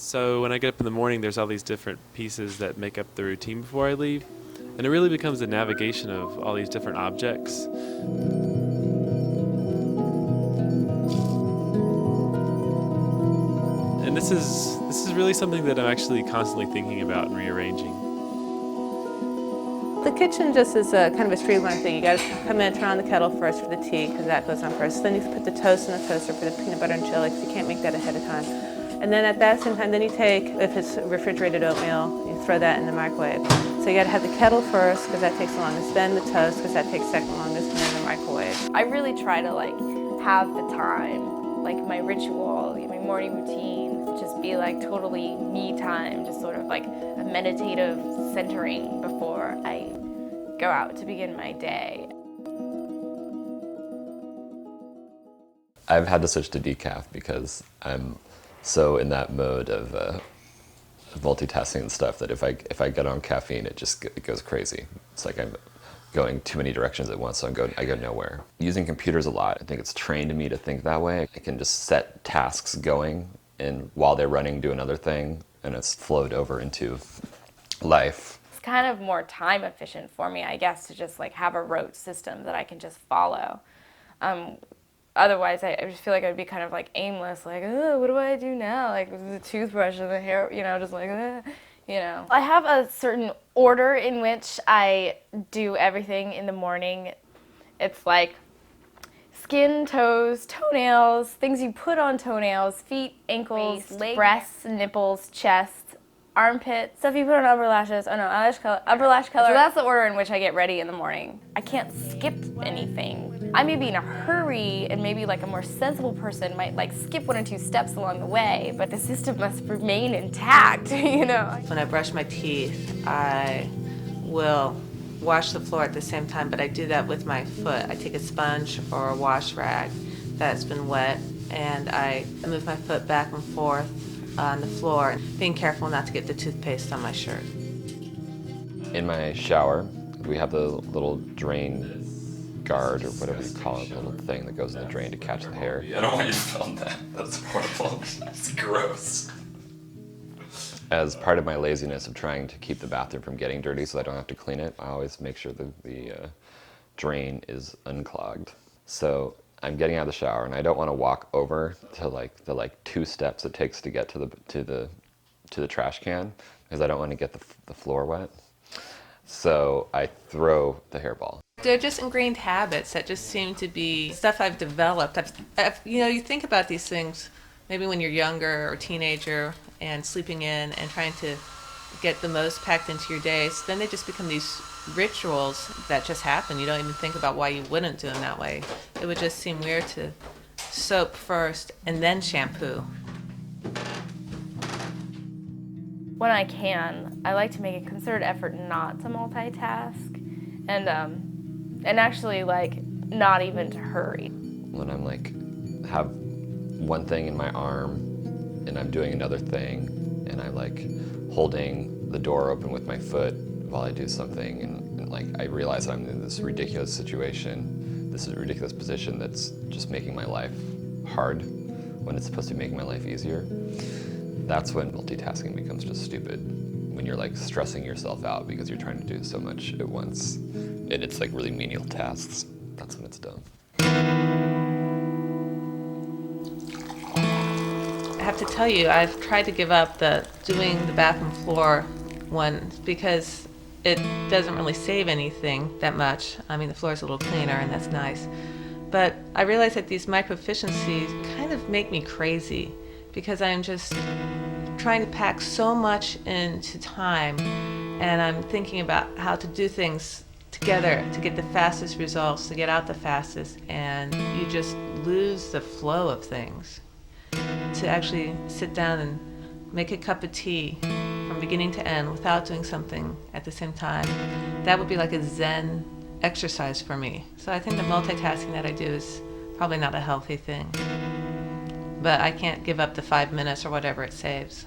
So when I get up in the morning, there's all these different pieces that make up the routine before I leave. And it really becomes a navigation of all these different objects. And this is really something that I'm actually constantly thinking about and rearranging. The kitchen just is a kind of a streamlined thing. You got to come in, turn on the kettle first for the tea, because that goes on first. Then you put the toast in the toaster for the peanut butter and chili, because you can't make that ahead of time. And then at that same time, then you take, if it's refrigerated oatmeal, you throw that in the microwave. So you got to have the kettle first, because that takes the longest. Then the toast, because that takes second longest, and then the microwave. I really try to have the time, my ritual, my morning routine, just be totally me time, just sort of a meditative centering before I go out to begin my day. I've had to switch to decaf because I'm so in that mode of multitasking and stuff that if I get on caffeine, it goes crazy. It's like I'm going too many directions at once, so I go nowhere. Using computers a lot, I think it's trained me to think that way. I can just set tasks going, and while they're running, do another thing, and it's flowed over into life. It's kind of more time efficient for me, I guess, to just have a rote system that I can just follow. Otherwise, I just feel like I'd be kind of aimless, oh, what do I do now? The toothbrush and the hair, just I have a certain order in which I do everything in the morning. It's skin, toes, toenails, things you put on toenails, feet, ankles, legs, breasts, nipples, chest, armpits, stuff you put on upper lashes, upper lash color. So that's the order in which I get ready in the morning. I can't skip anything. I may be in a hurry, and maybe a more sensible person might skip 1 or 2 steps along the way, but the system must remain intact, When I brush my teeth, I will wash the floor at the same time, but I do that with my foot. I take a sponge or a wash rag that's been wet, and I move my foot back and forth on the floor, being careful not to get the toothpaste on my shirt. In my shower, we have the little drain guard, or whatever you call it, the little thing that goes in the drain to catch the hair. I don't want you to film that. That's horrible. It's gross. As part of my laziness of trying to keep the bathroom from getting dirty so I don't have to clean it, I always make sure the drain is unclogged. So I'm getting out of the shower, and I don't want to walk over to the 2 steps it takes to get to the trash can, because I don't want to get the floor wet. So I throw the hairball. They're just ingrained habits that just seem to be stuff I've developed. You think about these things maybe when you're younger or teenager and sleeping in and trying to get the most packed into your day. So then they just become these rituals that just happen. You don't even think about why you wouldn't do them that way. It would just seem weird to soap first and then shampoo. When I can, I like to make a concerted effort not to multitask, and actually not even to hurry. When I'm have one thing in my arm and I'm doing another thing, and I'm holding the door open with my foot while I do something, and I realize I'm in this ridiculous situation, this is a ridiculous position that's just making my life hard when it's supposed to be making my life easier. That's when multitasking becomes just stupid. When you're stressing yourself out because you're trying to do so much at once, and it's really menial tasks. That's when it's dumb. I have to tell you, I've tried to give up doing the bathroom floor one because it doesn't really save anything that much. I mean, the floor is a little cleaner, and that's nice. But I realize that these micro-efficiencies kind of make me crazy, because I'm just trying to pack so much into time, and I'm thinking about how to do things together to get the fastest results, to get out the fastest, and you just lose the flow of things. To actually sit down and make a cup of tea from beginning to end without doing something at the same time, that would be like a Zen exercise for me. So I think the multitasking that I do is probably not a healthy thing. But I can't give up the 5 minutes or whatever it saves.